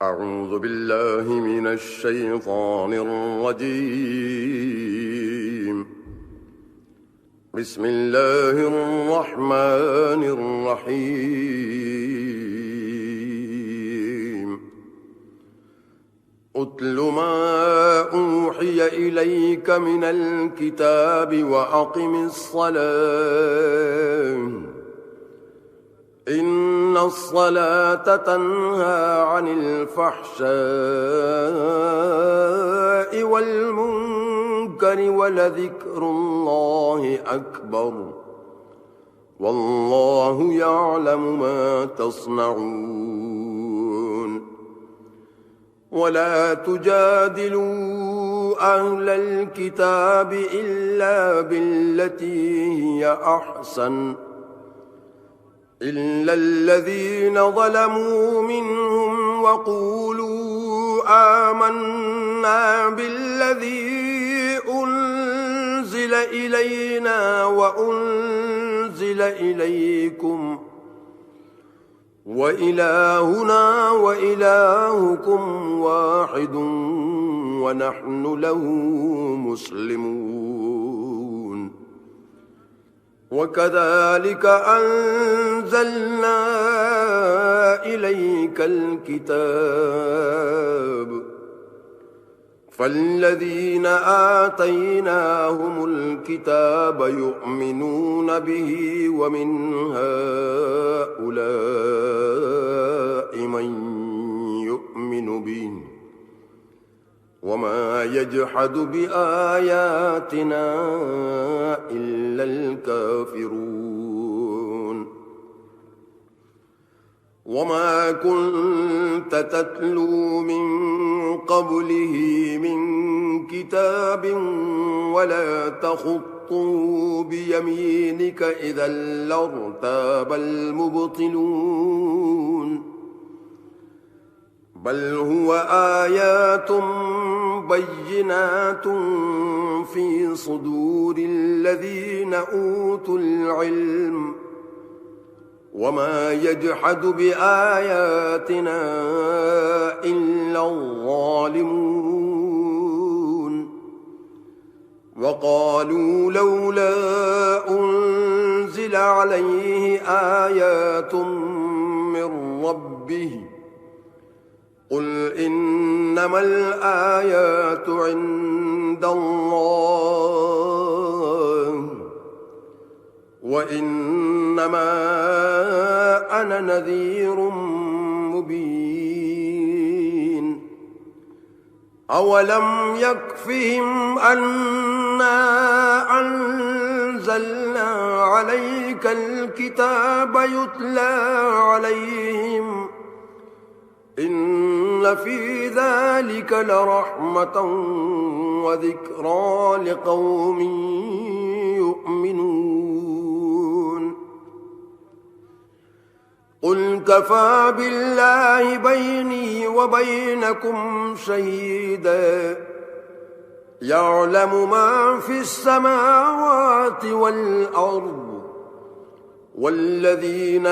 أعوذ بالله من الشيطان الرجيم. بسم الله الرحمن الرحيم. أتل ما أوحي إليك من الكتاب وأقم الصلاة إن الصلاة تنهى عن الفحشاء والمنكر ولذكر الله أكبر والله يعلم ما تصنعون. ولا تجادلوا أهل الكتاب إلا بالتي هي أحسن إلا الذين ظلموا منهم وقولوا آمنا بالذي أنزل إلينا وأنزل إليكم وإلهنا وإلهكم واحد ونحن له مسلمون. وكذلك أنزلنا إليك الكتاب فالذين آتيناهم الكتاب يؤمنون به ومن هؤلاء من يؤمن به وما يجحد بآياتنا إلا الكافرون. وما كنت تتلو من قبله من كتاب ولا تخطه بيمينك إذا لارتاب المبطلون. بل هو آيات بينات في صدور الذين أوتوا العلم وما يجحد بآياتنا إلا الظالمون. وقالوا لولا أنزل عليه آيات من ربه قل إنما الآيات عند الله وإنما أنا نذير مبين. أولم يكفهم أنا أنزلنا عليك الكتاب يتلى عليهم إن في ذلك لرحمة وذكرى لقوم يؤمنون. قل كفى بالله بيني وبينكم شهيدا يعلم ما في السماوات والأرض والذين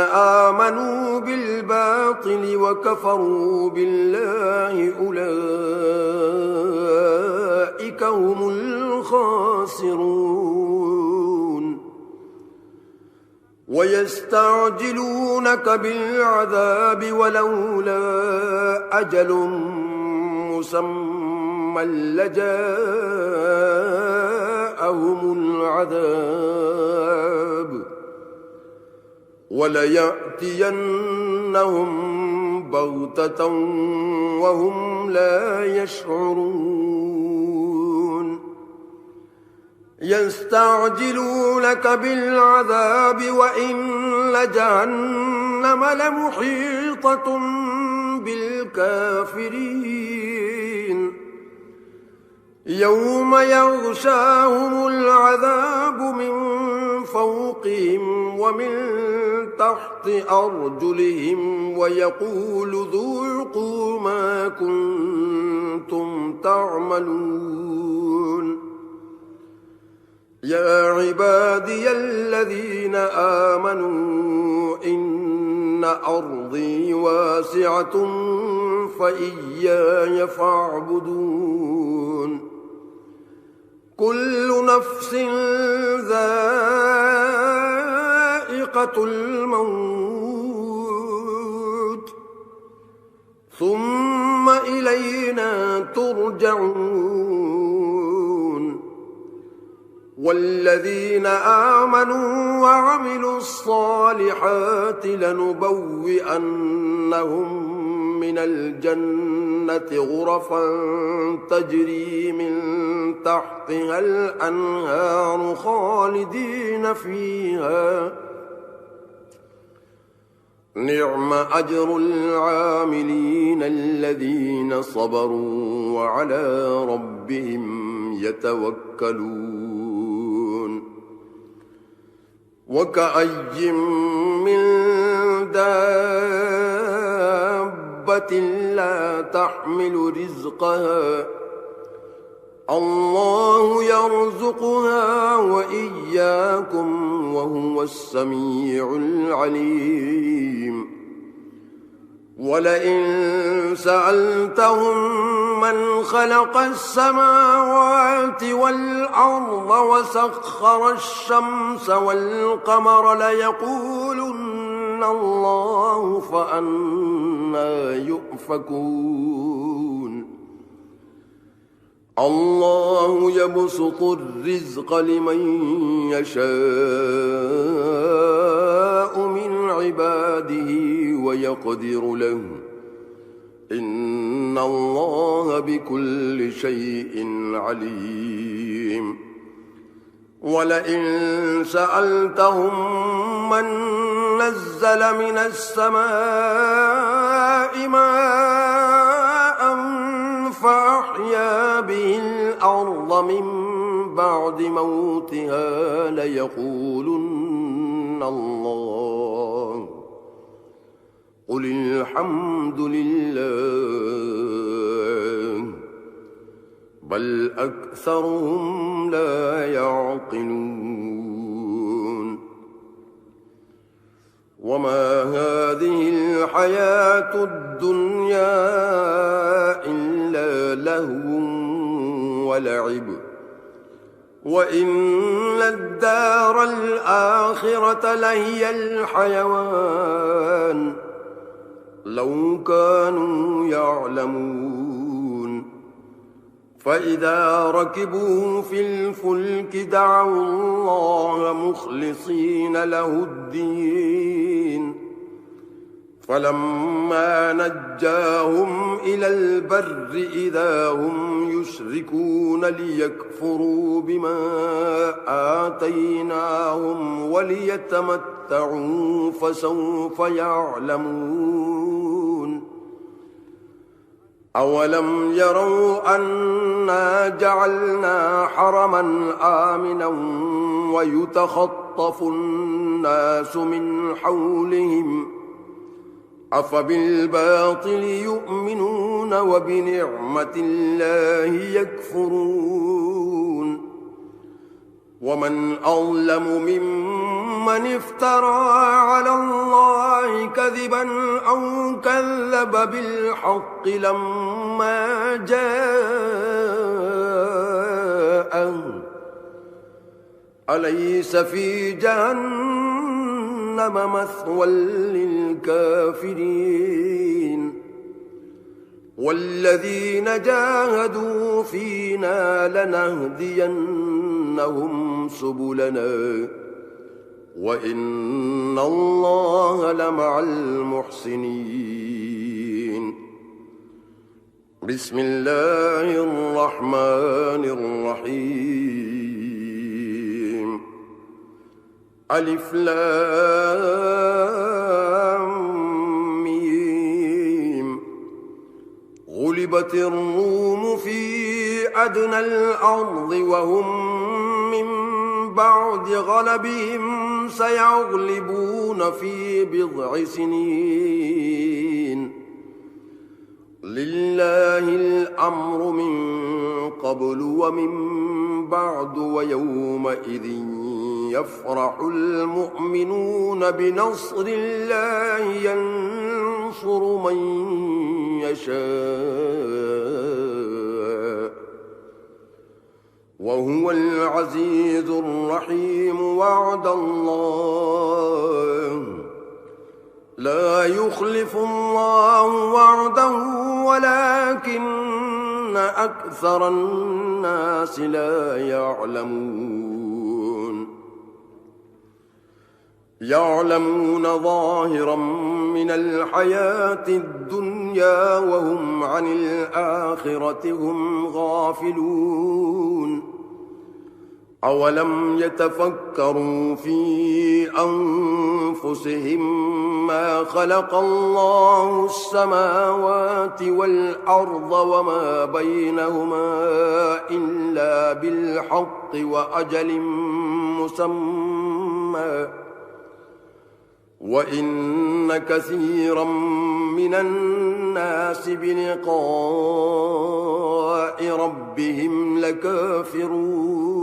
آمنوا بالباطل وكفروا بالله أولئك هم الخاسرون. ويستعجلونك بالعذاب ولولا أجل مسمى لجاءهم العذاب وليأتينهم بغتة وهم لا يشعرون. يستعجلونك بالعذاب وإن جهنم لمحيطة بالكافرين يوم يغشاهم العذاب من فوقهم ومن تحت أرجلهم ويقول ذوقوا ما كنتم تعملون. يا عبادي الذين آمنوا إن إن أرضي واسعة فإياي فاعبدون كل نفس ذائقة الموت ثم إلينا ترجعون والذين آمنوا وعملوا الصالحات لنبوئنهم من الجنة غرفا تجري من تحتها الأنهار خالدين فيها نعم أجر العاملين الذين صبروا وعلى ربهم يتوكلون وكأي من دابة لا تحمل رزقها الله يرزقها وإياكم وهو السميع العليم ولئن سألتهم من خلق السماوات والأرض وسخر الشمس والقمر ليقولن الله فأنى يؤفكون الله يبسط الرزق لمن يشاء من عباده ويقدر له إن الله بكل شيء عليم ولئن سألتهم من نزل من السماء ماء فأحيا به الأرض من بعد موتها ليقولن الله قل الحمد لله بل أكثرهم لا يعقلون وما هذه الحياة الدنيا إلا لهو ولعب وإن الدار الآخرة لهي الحيوان لو كانوا يعلمون فإذا ركبوا في الفلك دعوا الله مخلصين له الدين فلما نجاهم إلى البر إذا هم يشركون ليكفروا بما آتيناهم وليتمتعوا فسوف يعلمون أولم يروا أنا جعلنا حرما آمنا ويتخطف الناس من حولهم أفبالباطل يؤمنون وبنعمة الله يكفرون ومن أظلم ممن افترى على الله كذبا أو كذب بالحق لما جاءه أليس في جهنم مثوى للكافرين والذين جاهدوا فينا لنهدينهم سبلنا وإن الله لمع المحسنين بسم الله الرحمن الرحيم ألف لام ميم غلبت الروم في أدنى الأرض وهم من بعد غلبهم سيغلبون في بضع سنين لله الأمر من قبل ومن بعد ويومئذ يفرح المؤمنون بنصر الله ينصر من يشاء وهو العزيز الرحيم. وعد الله لا يخلف الله وعده ولكن أكثر الناس لا يعلمون ظاهرا من الحياة الدنيا وهم عن الآخرة هم غافلون. أولم يتفكروا في أنفسهم ما خلق الله السماوات والأرض وما بينهما إلا بالحق وأجل مسمى وإن كثيرا من الناس بلقاء ربهم لكافرون.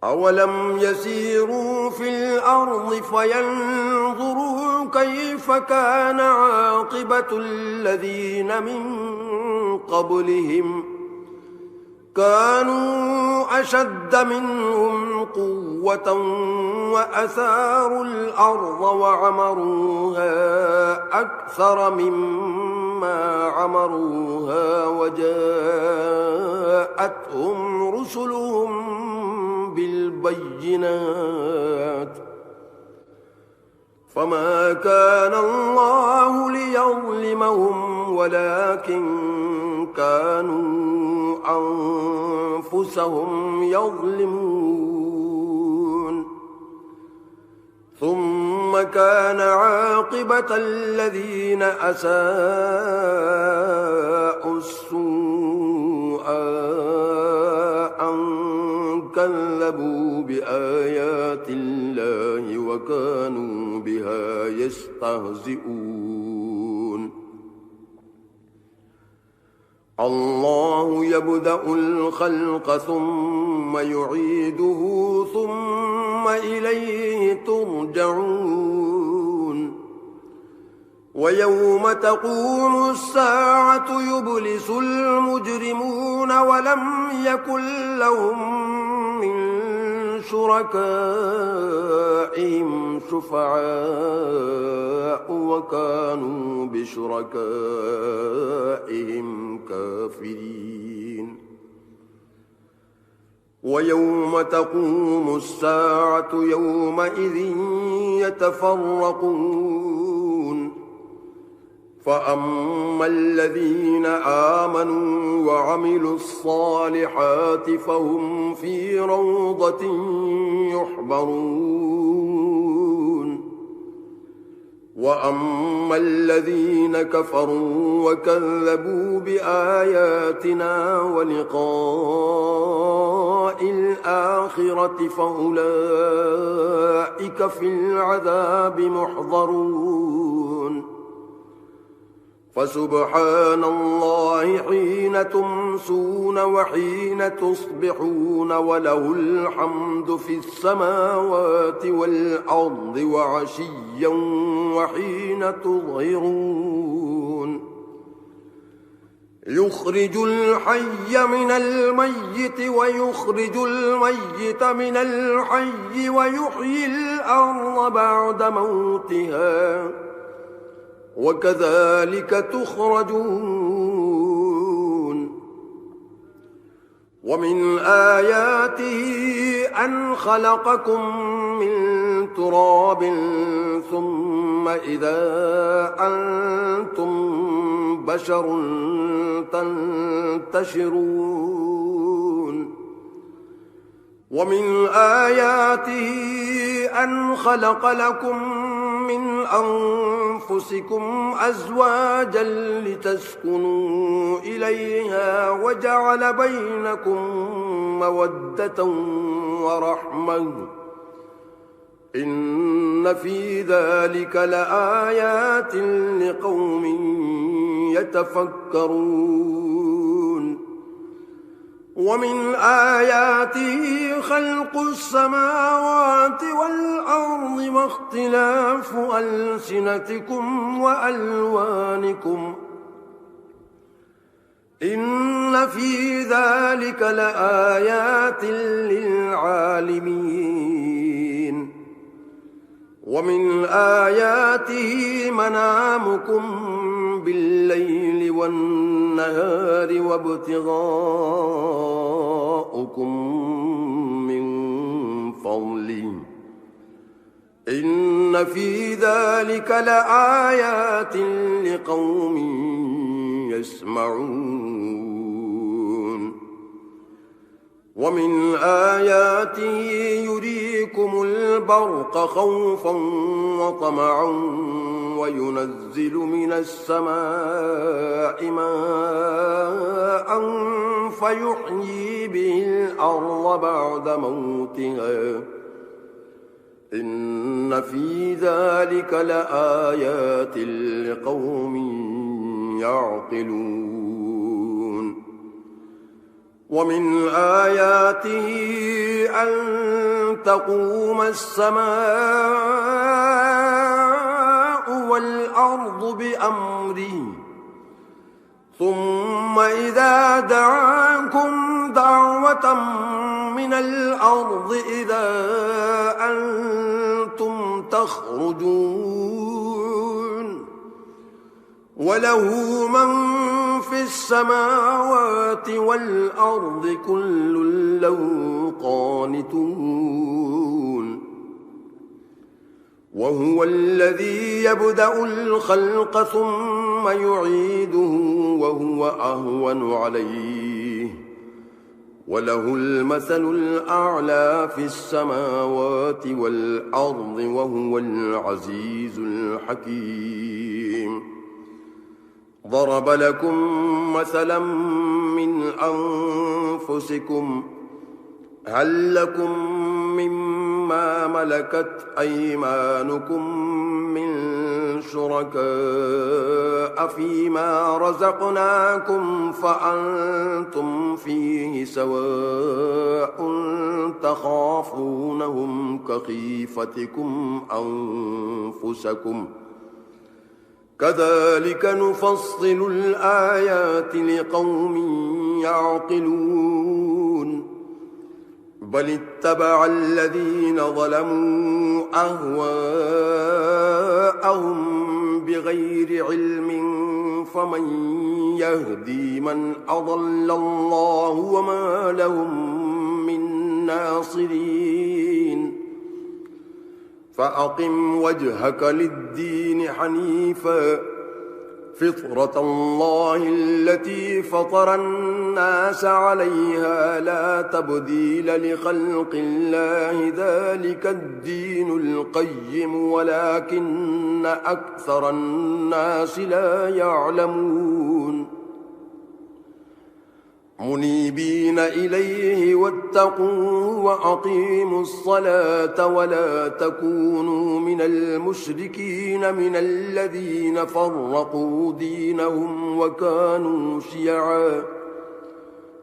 أولم يسيروا في الأرض فينظروا كيف كان عاقبة الذين من قبلهم كانوا أشد منهم قوة وأثاروا الأرض وعمروها أكثر مما عمروها وجاءتهم رسلهم بالبينات فما كان الله ليظلمهم ولكن كانوا أنفسهم يظلمون. ثم كان عاقبة الذين أساءوا السوء أن كذبوا بآيات الله وكانوا بها يستهزئون. الله يبدأ الخلق ثم يعيده ثم إليه ترجعون. ويوم تقوم الساعة يبلس المجرمون ولم يكن لهم من شركائهم شفعاء وكانوا بشركائهم كافرين. ويوم تقوم الساعة يومئذ يتفرقون. فأما الذين آمنوا وعملوا الصالحات فهم في روضة يحبرون. وأما الذين كفروا وكذبوا بآياتنا ولقاء الآخرة فأولئك في العذاب محضرون. فسبحان الله حين تمسون وحين تصبحون وله الحمد في السماوات والأرض وعشيا وحين تظهرون. يخرج الحي من الميت ويخرج الميت من الحي ويحيي الأرض بعد موتها وكذلك تخرجون. ومن آياته أن خلقكم من تراب ثم إذا أنتم بشر تنتشرون. ومن آياته أن خلق لكم من أنفسكم أزواجا لتسكنوا إليها وجعل بينكم مودة ورحمة إن في ذلك لآيات لقوم يتفكرون. ومن آياته خلق السماوات والأرض واختلاف ألسنتكم وألوانكم إن في ذلك لآيات للعالمين ومن آياته منامكم بالليل والنهار وابتغاؤكم من فضله إن في ذلك لآيات لقوم يسمعون ومن آياته يريكم البرق خوفا وطمعا وينزل من السماء ماء فيحيي به الأرض بعد موتها إن في ذلك لآيات لقوم يعقلون ومن آياته أن تقوم السماء والأرض بأمره ثم إذا دعاكم دعوة من الأرض إذا أنتم تخرجون وله من في السماوات والأرض كل له قانتون وهو الذي يبدأ الخلق ثم يعيده وهو أهون عليه وله المثل الأعلى في السماوات والأرض وهو العزيز الحكيم ضرب لكم مثلا من أنفسكم هل لكم مما ملكت أيمانكم من شركاء فيما رزقناكم فأنتم فيه سواء تخافونهم كخيفتكم أنفسكم كذلك نفصل الآيات لقوم يعقلون بل اتبع الذين ظلموا أهواءهم بغير علم فمن يهدي من أضل الله وما لهم من ناصرين فأقم وجهك للدين حنيفا فطرة الله التي فطر الناس عليها لا تبديل لخلق الله ذلك الدين القيم ولكن أكثر الناس لا يعلمون منيبين إليه واتقوا وأقيموا الصلاة ولا تكونوا من المشركين من الذين فرقوا دينهم وكانوا شيعا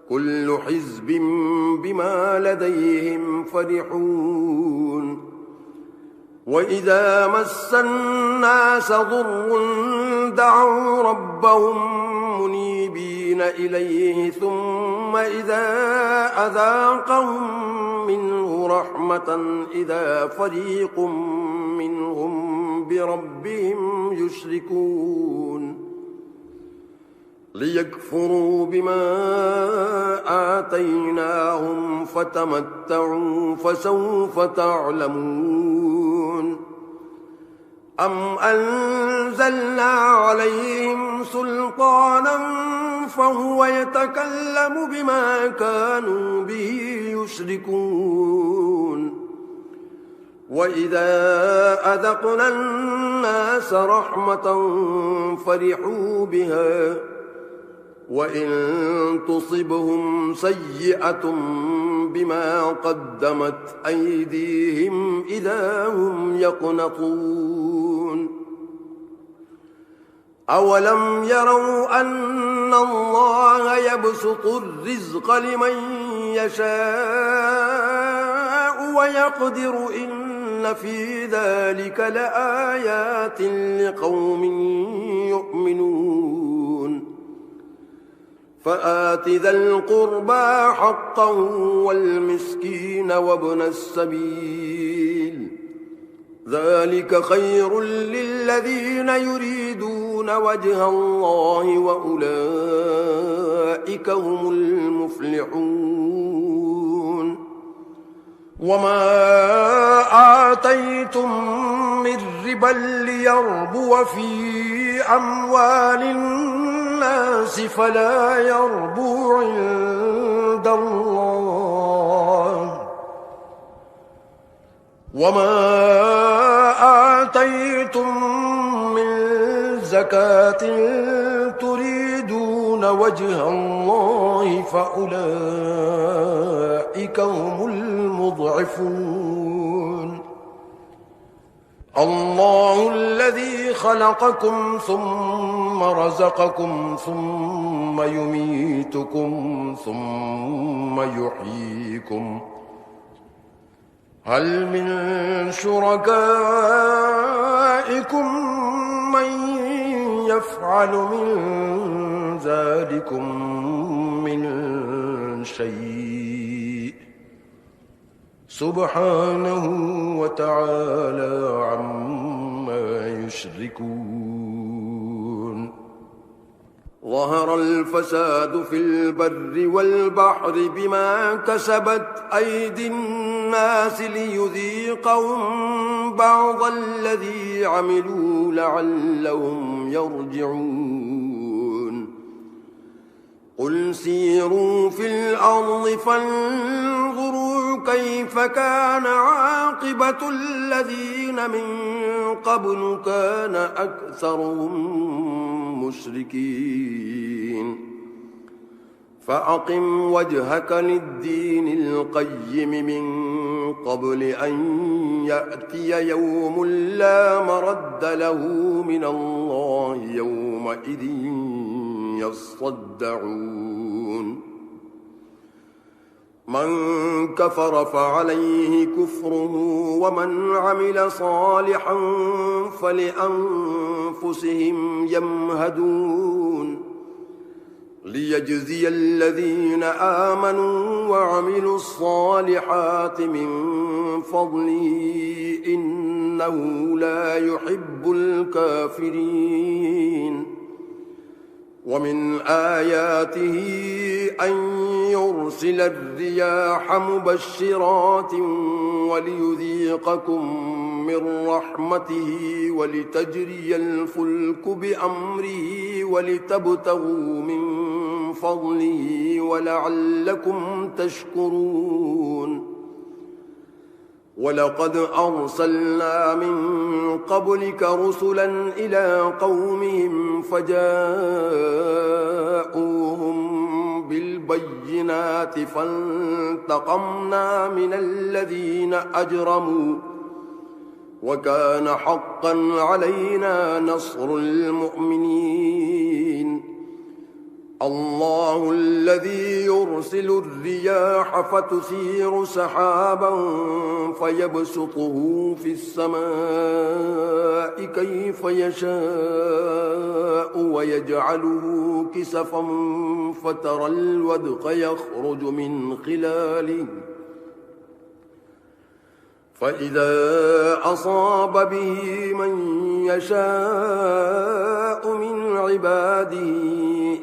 كل حزب بما لديهم فرحون وإذا مس الناس ضر دعوا ربهم منيبين إليه ثم إذا أذاقهم منه رحمة إذا فريق منهم بربهم يشركون ليكفروا بما آتيناهم فتمتعوا فسوف تعلمون أم أنزلنا عليهم سلطانا فهو يتكلم بما كانوا به يشركون وإذا أذقنا الناس رحمة فرحوا بها وإن تصبهم سيئة بما قدمت أيديهم إذا هم يقنطون أولم يروا أن الله يبسط الرزق لمن يشاء ويقدر إن في ذلك لآيات لقوم يؤمنون فآت ذا القربى حقه والمسكين وابن السبيل ذلك خير للذين يريدون وجه الله وأولئك هم المفلحون وما آتيتم من ربا ليربو في أموال الناس فلا يربو عند الله وما آتيتم من زكاة تريدون وجه الله فأولئك هم المضعفون الله الذي خلقكم ثم رزقكم ثم يميتكم ثم يحييكم هل من شركائكم من يفعل من ذلكم من شيء سبحانه وتعالى عما يشركون ظهر الفساد في البر والبحر بما كسبت أيدي الناس ليذيقهم بعض الذي عملوا لعلهم يرجعون قل سيروا في الأرض فانظروا كيف كان عاقبة الذين من قبل كان أكثرهم مشركين فأقم وجهك للدين القيم من قبل أن يأتي يوم لا مرد له من الله يومئذ يصدعون من كفر فعليه كفره ومن عمل صالحا فلأنفسهم يمهدون ليجزي الذين آمنوا وعملوا الصالحات من فضله إنه لا يحب الكافرين ومن آياته أن يرسل الرياح مبشرات وليذيقكم من رحمته ولتجري الفلك بأمره ولتبتغوا من فضله ولعلكم تشكرون ولقد أرسلنا من قبلك رسلا إلى قومهم فجاءوهم بالبينات فانتقمنا من الذين أجرموا وكان حقا علينا نصر المؤمنين الله الذي يرسل الرياح فتثير سحابا فيبسطه في السماء كيف يشاء ويجعله كسفا فترى الودق يخرج من خلاله فإذا أصاب به من يشاء من عباده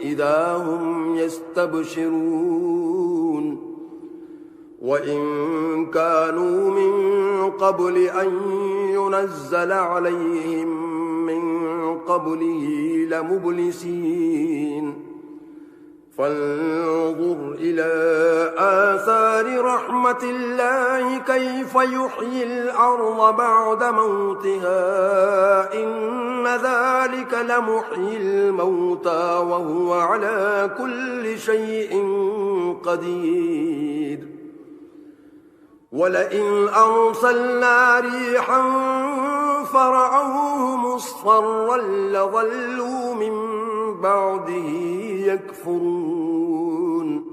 إذا هم يستبشرون وإن كانوا من قبل أن ينزل عليهم من قبله لمبلسين فانظر إلى آثار رحمة الله كيف يحيي الأرض بعد موتها إن ذلك لمحيي الموتى وهو على كل شيء قدير ولئن أرسلنا ريحا فرأوه مصفرا لظلوا من بعده يكفرون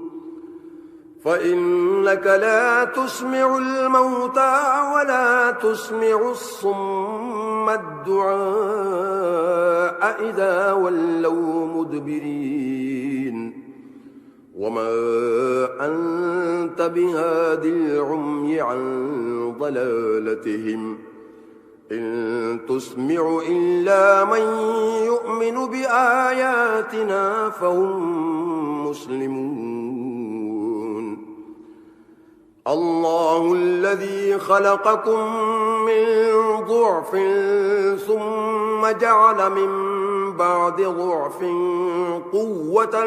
فإنك لا تسمع الموتى ولا تسمع الصم الدعاء إذا ولوا مدبرين وما أنت بهاد العمي عن ضلالتهم إن تسمع إلا من يؤمن بآياتنا فهم مسلمون الله الذي خلقكم من ضعف ثم جعل من بعد ضعف قوة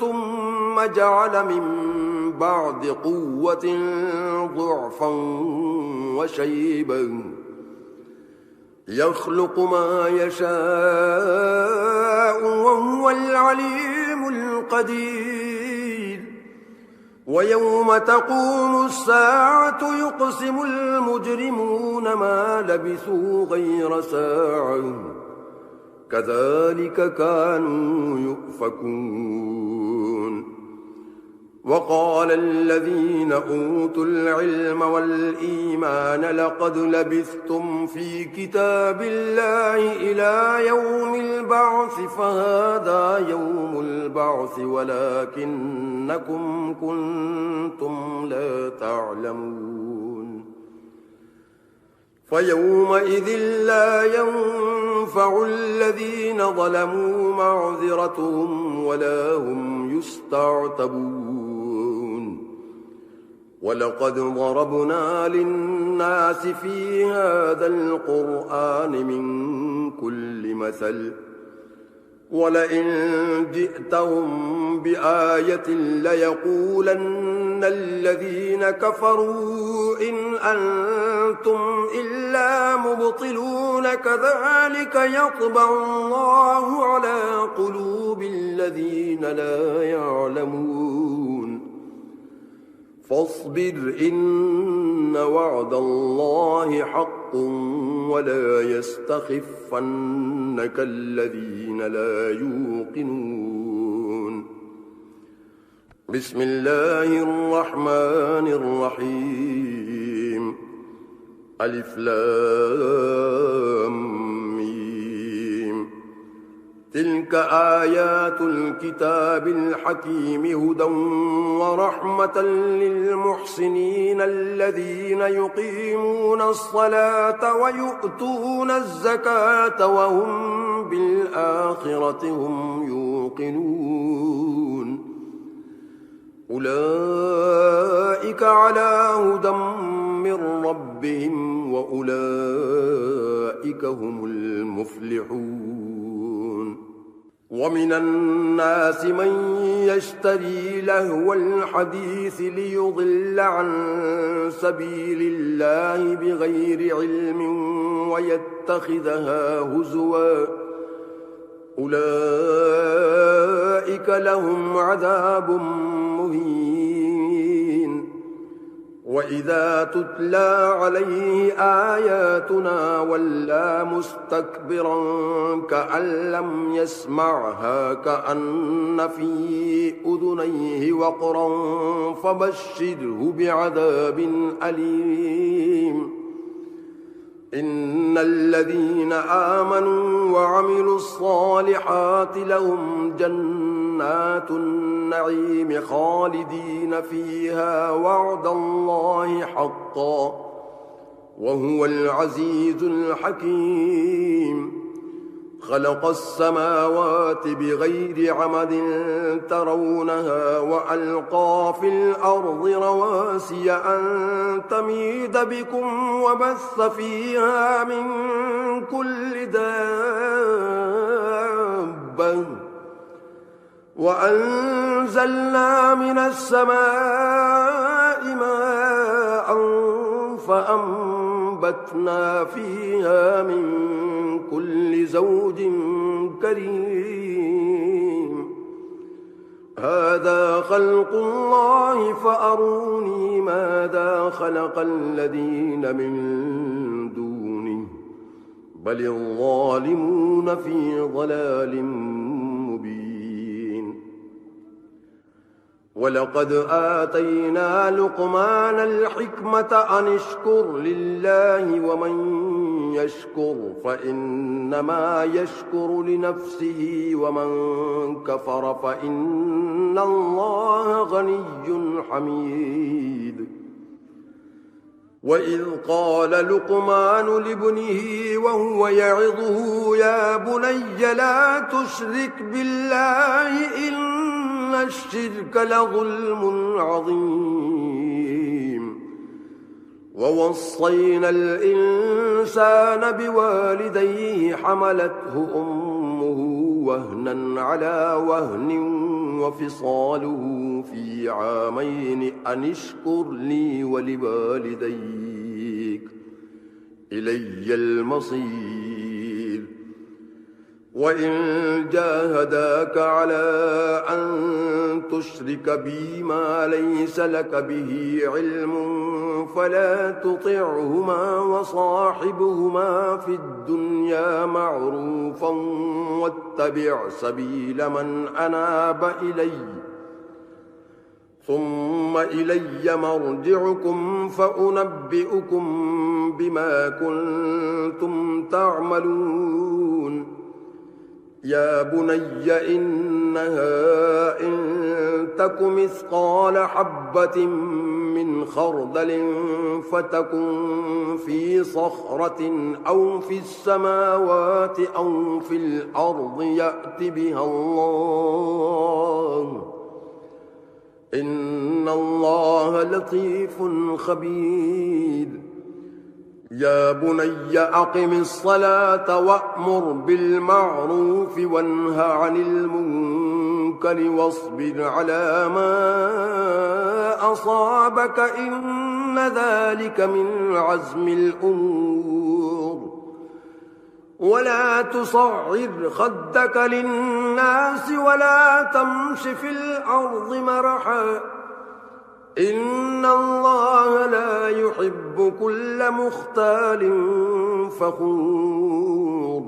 ثم جعل من بعد قوة ضعفا وشيبا يخلق ما يشاء وهو العليم القدير ويوم تقوم الساعة يقسم المجرمون ما لبثوا غير ساعة كذلك كانوا يؤفكون وقال الذين أوتوا العلم والإيمان لقد لبثتم في كتاب الله إلى يوم البعث فهذا يوم البعث ولكنكم كنتم لا تعلمون فيومئذ لا ينفع الذين ظلموا معذرتهم ولا هم يستعتبون ولقد ضربنا للناس في هذا القرآن من كل مثل ولئن جئتهم بآية ليقولن الذين كفروا إن أنتم إلا مبطلون كذلك يطبع الله على قلوب الذين لا يعلمون فاصبر إن وعد الله حق ولا يستخفنك الذين لا يوقنون بسم الله الرحمن الرحيم ألف لام ميم تلك آيات الكتاب الحكيم هدى ورحمة للمحسنين الذين يقيمون الصلاة ويؤتون الزكاة وهم بالآخرة هم يوقنون أولئك على هدى من ربهم وأولئك هم المفلحون ومن الناس من يشتري لهو الحديث ليضل عن سبيل الله بغير علم ويتخذها هزوا أولئك لهم عذاب مهين وإذا تتلى عليه آياتنا ولى مستكبرا كأن لم يسمعها كأن في أذنيه وقرا فبشره بعذاب أليم إن الذين آمنوا وعملوا الصالحات لهم جنات النعيم خالدين فيها وعد الله حقا وهو العزيز الحكيم خلق السماوات بغير عمد ترونها وألقى في الأرض رواسي أن تميد بكم وبث فيها من كل دابة وأنزلنا من السماء ماء فأنبتنا فيها من كل زوج كريم هذا خلق الله فأروني ماذا خلق الذين من دونه بل الظالمون في ضلال مبين ولقد آتينا لقمان الحكمة أن اشكر لله ومن يشكر فإنما يشكر لنفسه ومن كفر فإن الله غني حميد وإذ قال لقمان لابنه وهو يعظه يا بني لا تشرك بالله إن الشرك لظلم عظيم ووصينا الإنسان بوالديه حملته أمه وهنا على وهن وفصاله في عامين أن اشكر لي ولوالديك إلي المصير وإن جاهداك على أن تشرك بي ما ليس لك به علم فلا تطعهما وصاحبهما في الدنيا معروفا واتبع سبيل من أناب إلي ثم إلي مرجعكم فأنبئكم بما كنتم تعملون يا بني إنها إن تك مثقال حبة من خردل فتكن في صخرة أو في السماوات أو في الأرض يأت بها الله إن الله لطيف خبير يا بني أقم الصلاة وأمر بالمعروف وانه عن المنكر واصبر على ما أصابك إن ذلك من عزم الأمور ولا تصعر خدك للناس ولا تمش في الأرض مرحا إن الله لا يحب كل مختال فخور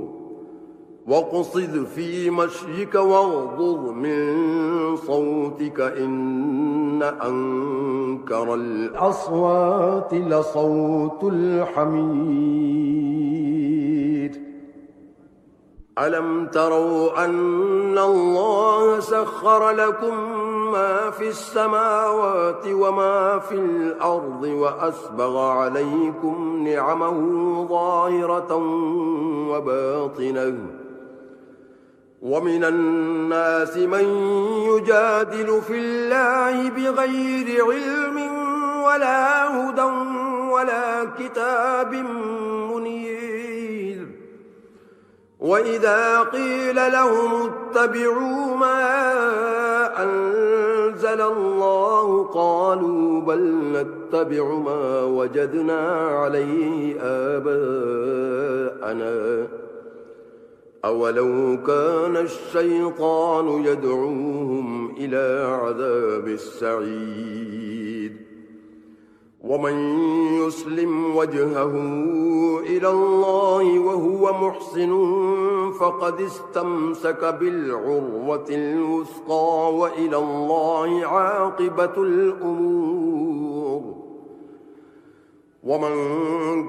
واقصد في مشيك واغضض من صوتك إن أنكر الأصوات لصوت الحمير ألم تروا أن الله سخر لكم ما في السماوات وما في الأرض وأسبغ عليكم نعمه ظاهرة وباطنة ومن الناس من يجادل في الله بغير علم ولا هدى ولا كتاب منير وإذا قيل لهم اتبعوا ما أنزل الله قالوا بل نتبع ما وجدنا عليه آباءنا أولو كان الشيطان يدعوهم إلى عذاب السعير ومن يسلم وجهه إلى الله وهو محسن فقد استمسك بالعروة الوثقى وإلى الله عاقبة الأمور ومن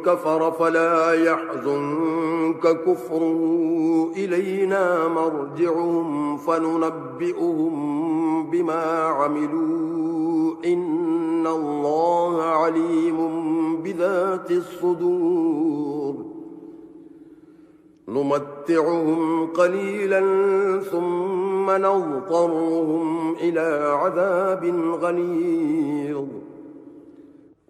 كفر فلا يحزنك كفره إلينا مرجعهم فننبئهم بما عملوا إن الله عليم بذات الصدور نمتعهم قليلا ثم نضطرهم إلى عذاب غليظ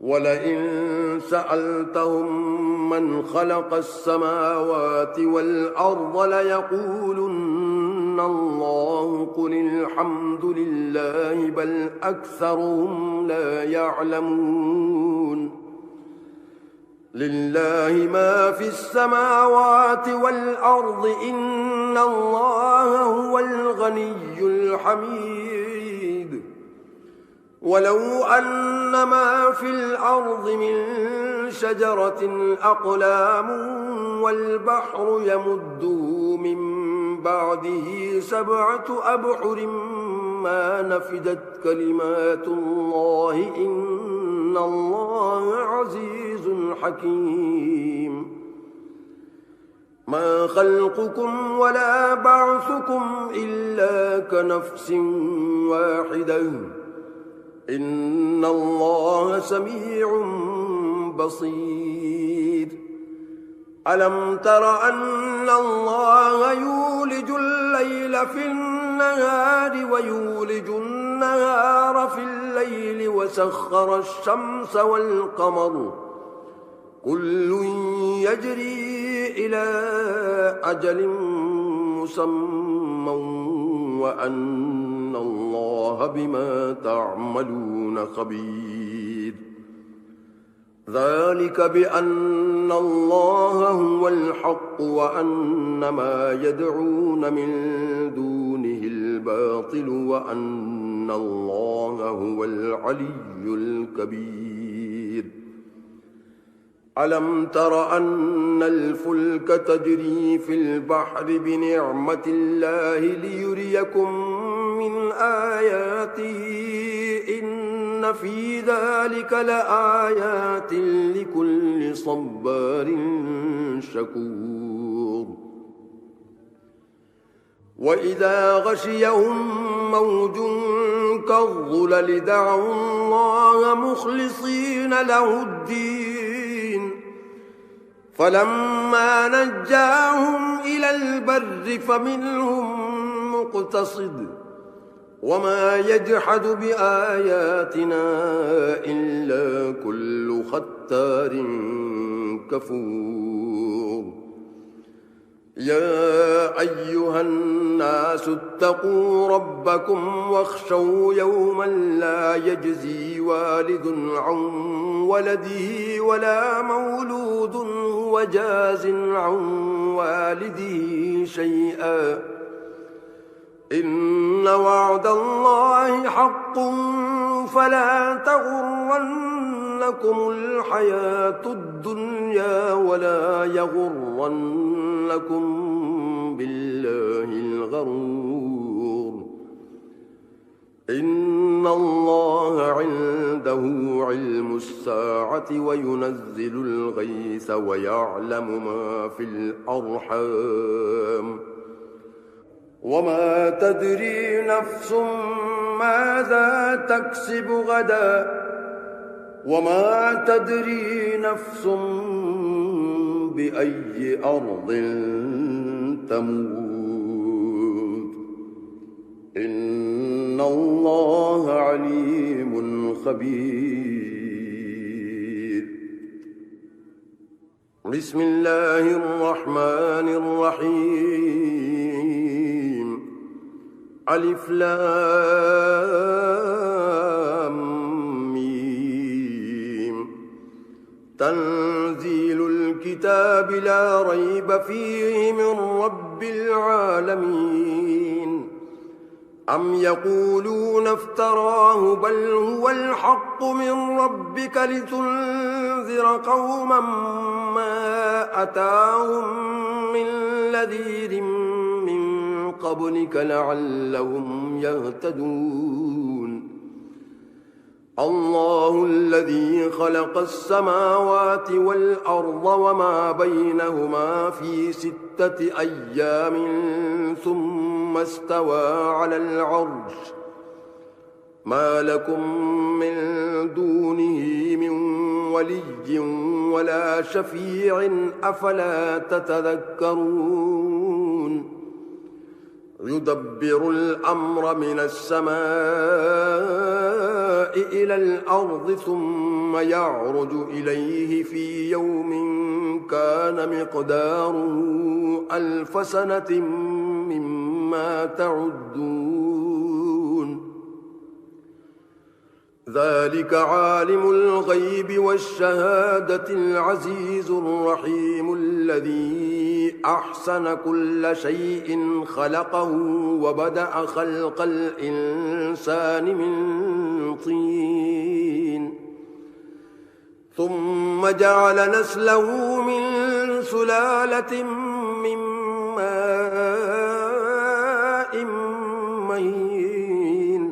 ولئن سألتهم من خلق السماوات والأرض ليقولن الله قل الحمد لله بل أكثرهم لا يعلمون لله ما في السماوات والأرض إن الله هو الغني الحميد ولو أن ما في الأرض من شجرة أقلام والبحر يمده من بعده 7 أبحر ما نفدت كلمات الله إن الله عزيز حكيم ما خلقكم ولا بعثكم إلا كنفس واحدة إن الله سميع بصير ألم تر أن الله يولج الليل في النهار ويولج النهار في الليل وسخر الشمس والقمر كل يجري إلى أجل مسمى وأن الله بما تعملون خبير ذلك بأن الله هو الحق وأن ما يدعون من دونه الباطل وأن الله هو العلي الكبير ألم تر أن الفلك تجري في البحر بنعمة الله ليريكم من آياته إن في ذلك لآيات لكل صبار شكور وإذا غشيهم موج كالظلل دعوا الله مخلصين له الدين فلما نجاهم إلى البر فمنهم مقتصد وما يجحد بآياتنا إلا كل ختار كفور يا أيها الناس اتقوا ربكم واخشوا يوما لا يجزي والد عن ولده ولا مولود هو جاز عن والده شيئا إن وعد الله حق فلا تغرنكم الحياة الدنيا ولا يغرنكم بالله الغرور إن الله عنده علم الساعة وينزل الغيث ويعلم ما في الأرحام وما تدري نفس ماذا تكسب غدا وما تدري نفس بأي أرض تموت إن الله عليم خبير بسم الله الرحمن الرحيم ألف لام ميم تنزيل الكتاب لا ريب فيه من رب العالمين أم يقولون افتراه بل هو الحق من ربك لتنذر قوما ما أتاهم من نذير من قبلك لعلهم يهتدون الله الذي خلق السماوات والأرض وما بينهما في 6 أيام ثم استوى على العرش ما لكم من دونه من ولي ولا شفيع أفلا تتذكرون يدبر الأمر من السماء إلى الأرض ثم يعرج إليه في يوم كان مقداره 1000 سنة مما تعدون ذلك عالم الغيب والشهادة العزيز الرحيم الذي أحسن كل شيء خلقه وبدأ خلق الإنسان من طين ثم جعل نسله من سلالة من ماء مهين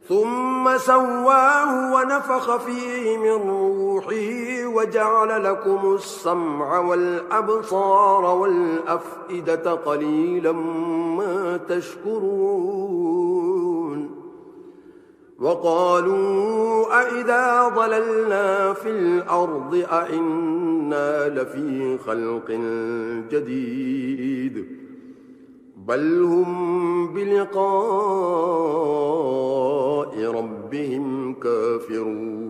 ثم سواه ونفخ فيه من روحه وجعل لكم السمع والأبصار والأفئدة قليلا ما تشكرون وقالوا أئذا ضللنا في الأرض أئنا لفي خلق جديد بل هم بلقاء ربهم كافرون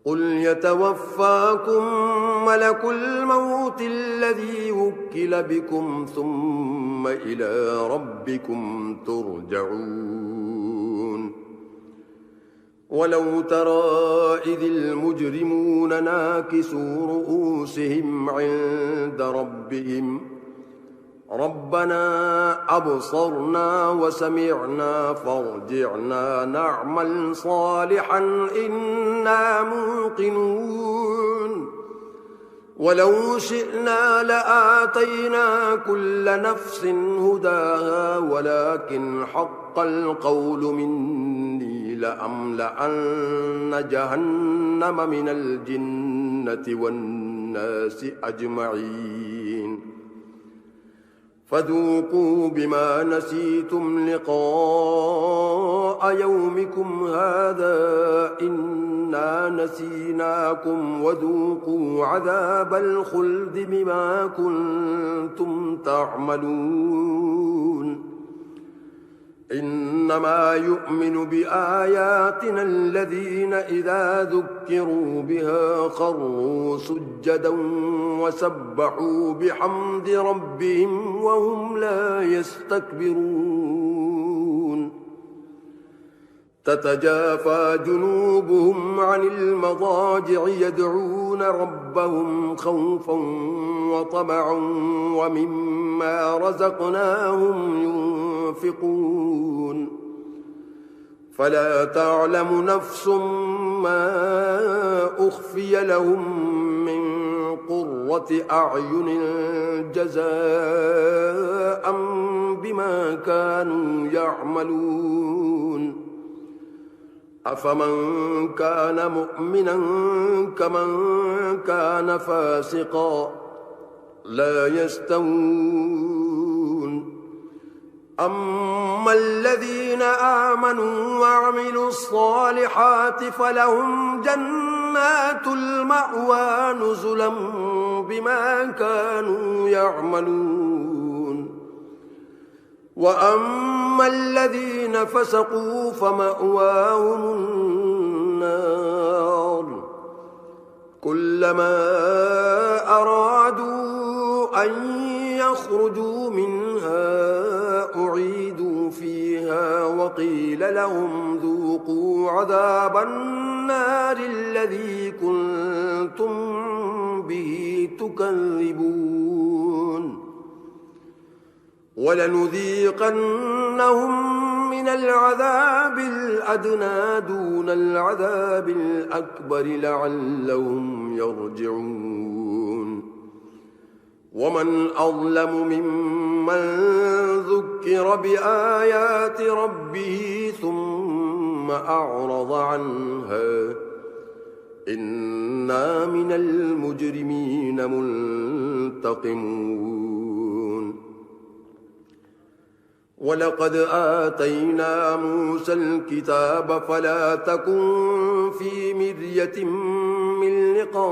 قل يتوفاكم ملك الموت الذي وكل بكم ثم إلى ربكم ترجعون ولو ترى إذ المجرمون ناكسوا رؤوسهم عند ربهم ربنا أبصرنا وسمعنا فارجعنا نعمل صالحا إنا موقنون ولو شئنا لآتينا كل نفس هداها ولكن حق القول مني لأملأن جهنم من الجنة والناس أجمعين فذوقوا بما نسيتم لقاء يومكم هذا إنا نسيناكم وذوقوا عذاب الخلد بما كنتم تعملون إنما يؤمن بآياتنا الذين إذا ذكروا بها خروا سجدا وسبحوا بحمد ربهم وهم لا يستكبرون تتجافى جنوبهم عن المضاجع يدعون ربهم خوفا وطمعا ومما رزقناهم ينفقون فلا تعلم نفس ما أخفي لهم من قرة أعين جزاء بما كانوا يعملون أفمن كان مؤمنا كمن كان فاسقا لا يستوون أما الذين آمنوا وعملوا الصالحات فلهم جنات المأوى نزلا بما كانوا يعملون وأما الذين فسقوا فمأواهم النار كلما أرادوا أن يخرجوا منها أعيدوا فيها وقيل لهم ذوقوا عذاب النار الذي كنتم به تكذبون ولنذيقنهم من العذاب الأدنى دون العذاب الأكبر لعلهم يرجعون ومن أظلم ممن ذكر بآيات ربه ثم أعرض عنها إنا من المجرمين منتقمون ولقد آتينا موسى الكتاب فلا تكن في مرية من لقائه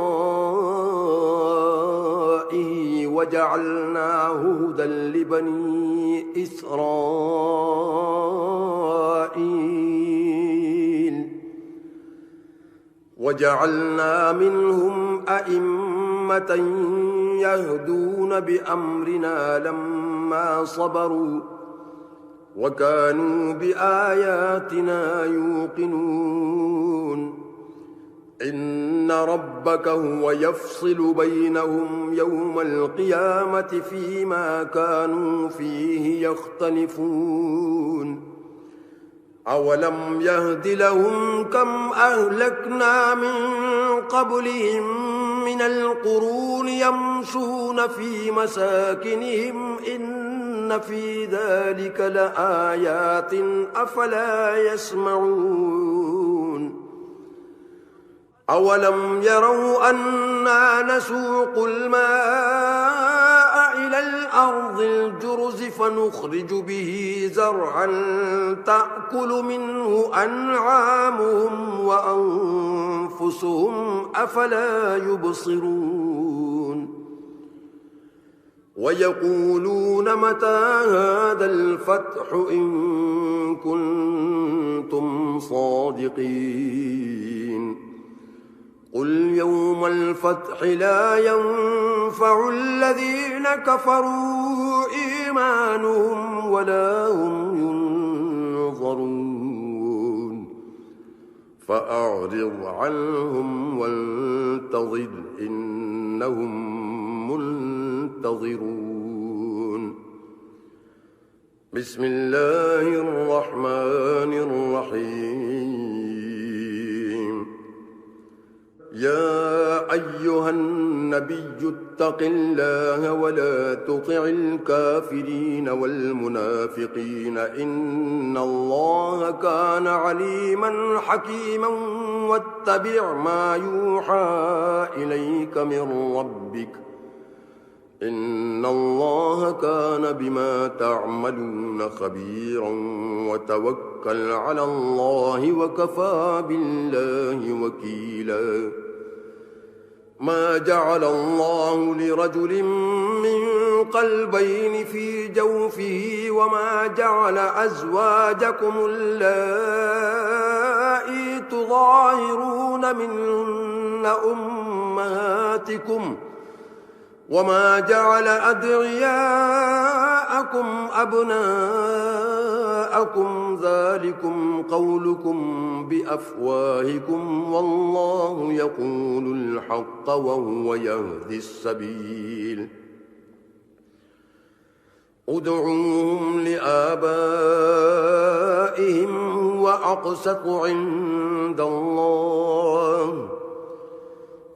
وجعلناه هدى لبني إسرائيل وجعلنا منهم أئمة يهدون بأمرنا لما صبروا وكانوا بآياتنا يوقنون إن ربك هو يفصل بينهم يوم القيامة فيما كانوا فيه يختلفون أولم يهد لهم كم أهلكنا من قبلهم من القرون يمشون في مساكنهم إن في ذلك لآيات أفلا يسمعون أولم يروا أنا نسوق الماء إلى الأرض الجرز فنخرج به زرعا تأكل منه أنعامهم وأنفسهم أفلا يبصرون ويقولون متى هذا الفتح إن كنتم صادقين قل يوم الفتح لا ينفع الذين كفروا إيمانهم ولا هم ينظرون فأعرض عنهم وانتظر إنهم منتظرون بسم الله الرحمن الرحيم يا أيها النبي اتق الله ولا تطع الكافرين والمنافقين إن الله كان عليما حكيما واتبع ما يوحى إليك من ربك إن الله كان بما تعملون خبيرا وتوكل على الله وكفى بالله وكيلا ما جعل الله لرجل من قلبين في جوفه وما جعل أزواجكم اللائي تظاهرون منهن أمهاتكم وما جعل أدعياءكم أبناءكم ذلكم قولكم بأفواهكم والله يقول الحق وهو يهدي السبيل ادعوهم لآبائهم وأقسط عند الله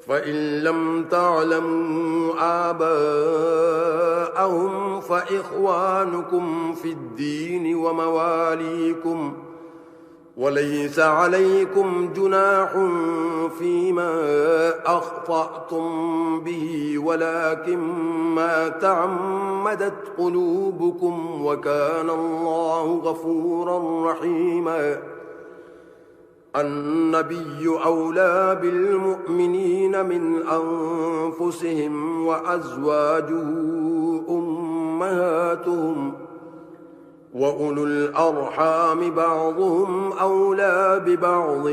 فإن لم تعلموا آباءهم فإخوانكم في الدين ومواليكم وليس عليكم جناح فيما أخطأتم به ولكن ما تعمدت قلوبكم وكان الله غفورا رحيما النبي أولى بالمؤمنين من أنفسهم وأزواجه أمهاتهم وأولو الأرحام بعضهم أولى ببعض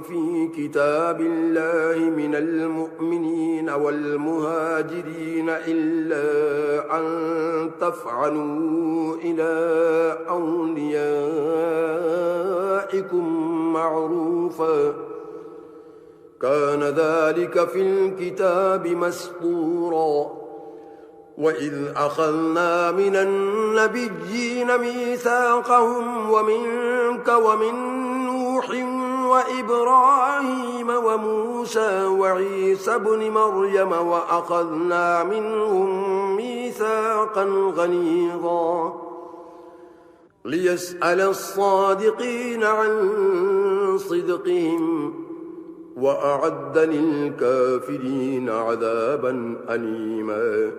في كتاب الله من المؤمنين والمهاجرين إلا أن تفعلوا إلى أوليائكم معروفا كان ذلك في الكتاب مسطورا وإذ أخذنا من النبيين ميثاقهم ومنك ومن نوح وإبراهيم وموسى وعيسى ابن مريم وأخذنا منهم ميثاقا غليظا ليسأل الصادقين عن صدقهم وأعد للكافرين عذابا أليما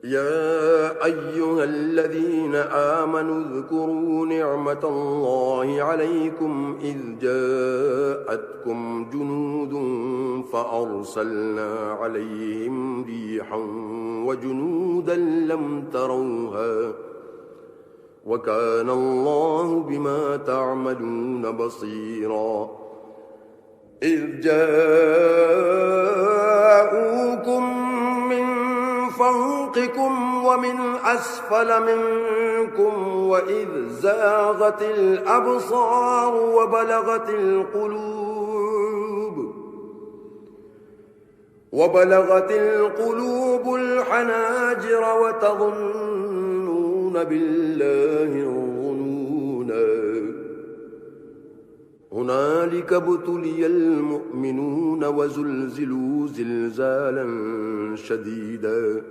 يا أيها الذين آمنوا اذكروا نعمة الله عليكم إذ جاءتكم جنود فأرسلنا عليهم ريحا وجنودا لم تروها وكان الله بما تعملون بصيرا إذ جاءوكم فوقكم ومن أسفل منكم وإذ زاغت الأبصار وبلغت القلوب وبلغت القلوب الحناجر وتظنون بالله الظنونا هنالك ابتلي المؤمنون وزلزلوا زلزالا شديدا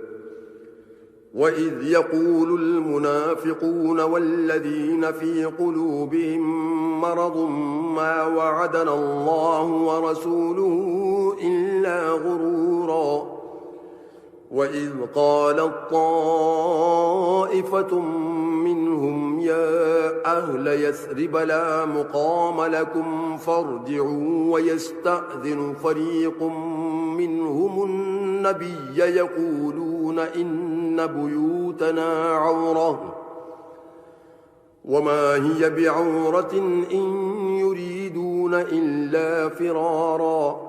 وإذ يقول المنافقون والذين في قلوبهم مرض ما وعدنا الله ورسوله إلا غرورا وإذ قالت طائفة منهم يا أهل يثرب لا مقام لكم فارجعوا ويستأذن فريق منهم النبي يقولون إن بيوتنا عورة وما هي بعورة إن يريدون إلا فرارا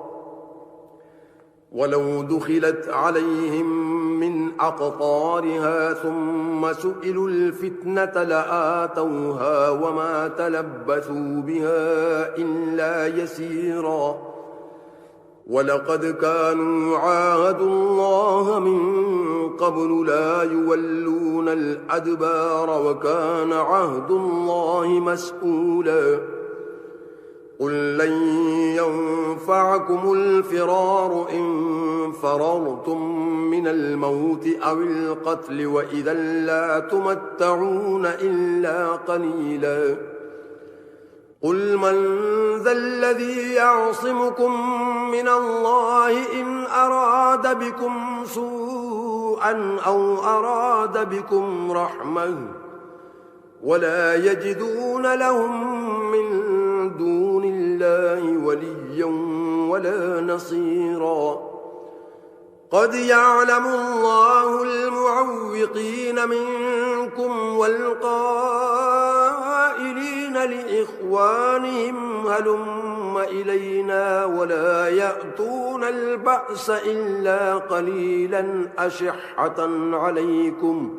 ولو دخلت عليهم من أقطارها ثم سئلوا الفتنة لآتوها وما تلبثوا بها إلا يسيرا ولقد كانوا عاهدوا الله من قبل لا يولون الأدبار وكان عهد الله مسؤولا قل لن ينفعكم الفرار إن فررتم من الموت أو القتل وإذا لا تمتعون إلا قليلا قل من ذا الذي يعصمكم من الله إن أراد بكم سوءا أو أراد بكم رحمة ولا يجدون لهم من دون الله وليا ولا نصيرا قد يعلم الله المعوقين منكم والقائلين لإخوانهم هلم إلينا ولا يأتون البأس إلا قليلا أشحة عليكم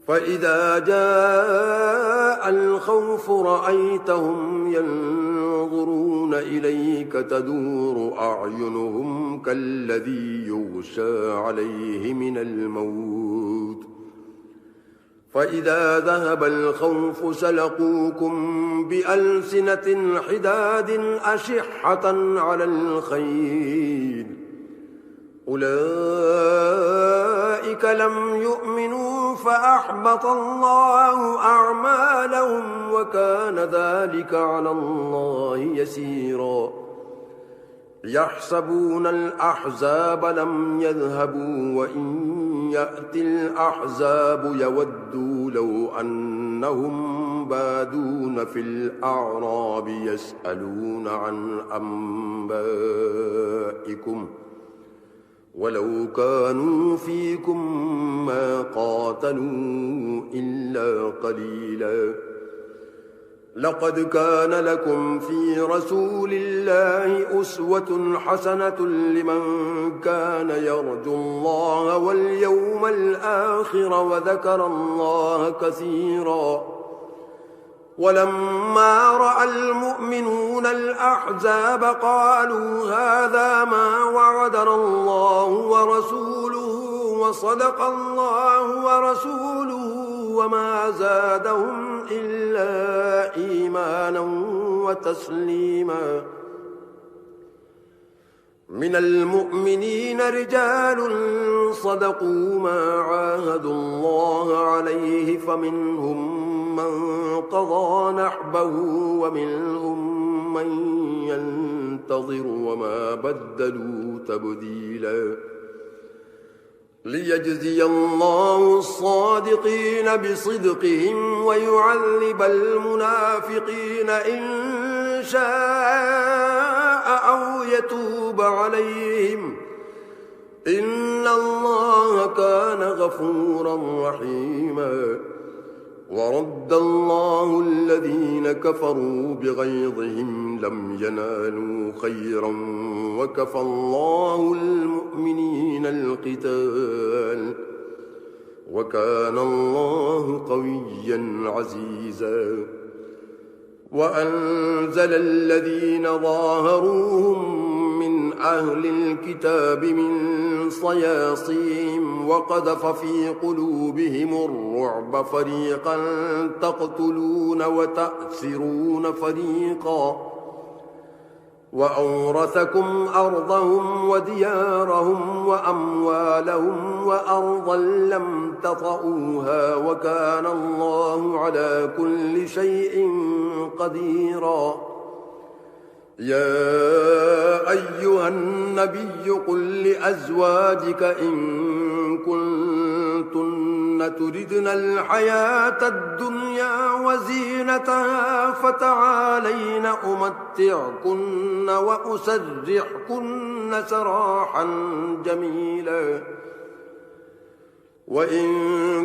فإذا جاء الخوف رأيتهم ينظرون إليك تدور أعينهم كالذي يغشى عليه من الموت فإذا ذهب الخوف سلقوكم بألسنة حداد أشحة على الخير أولئك لم يؤمنوا فأحبط الله أعمالهم وكان ذلك على الله يسيرا يحسبون الأحزاب لم يذهبوا وإن يأتي الأحزاب يودوا لو أنهم بادون في الأعراب يسألون عن أنبائكم ولو كانوا فيكم ما قاتلوا إلا قليلا لقد كان لكم في رسول الله أسوة حسنة لمن كان يرجو الله واليوم الآخر وذكر الله كثيرا ولما رأى المؤمنون الأحزاب قالوا هذا ما وعدنا الله ورسوله وصدق الله ورسوله وما زادهم إلا إيمانا وتسليما من المؤمنين رجال صدقوا ما عاهدوا الله عليه فمنهم من قضى نحبه ومنهم من ينتظر وما بدلوا تبديلا ليجزي الله الصادقين بصدقهم ويعذب المنافقين إن شاء أو يتوب عليهم إن الله كان غفورا رحيما ورد الله الذين كفروا بغيظهم لم ينالوا خيرا وكفى الله المؤمنين القتال وكان الله قويا عزيزا وأنزل الذين ظاهروهم من أهل الكتاب من صياصيهم وقذف في قلوبهم الرعب فريقا تقتلون وتأسرون فريقا وأورثكم أرضهم وديارهم وأموالهم وأرضا لم تطئوها وكان الله على كل شيء قديرا. يا أيها النبي قل لأزواجك إن كنتن تردن الحياة الدنيا وزينتها فتعالين أمتعكن وأسرحكن سراحا جميلا. وإن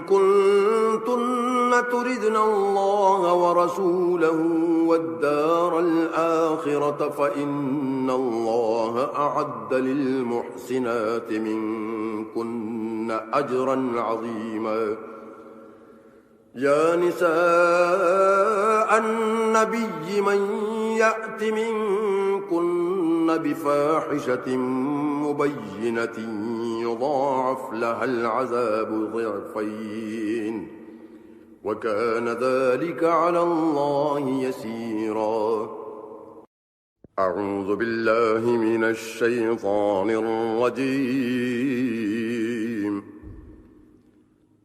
كنتن تردن الله ورسوله والدار الآخرة فإن الله أعد للمحسنات منكن أجرا عظيما. يا نساء النبي من يأت منكن بفاحشة مبينة يضاعف لها العذاب ضعفين وكان ذلك على الله يسيرا. أعوذ بالله من الشيطان الرجيم.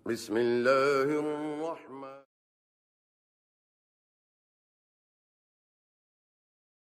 بسم الله الرحمن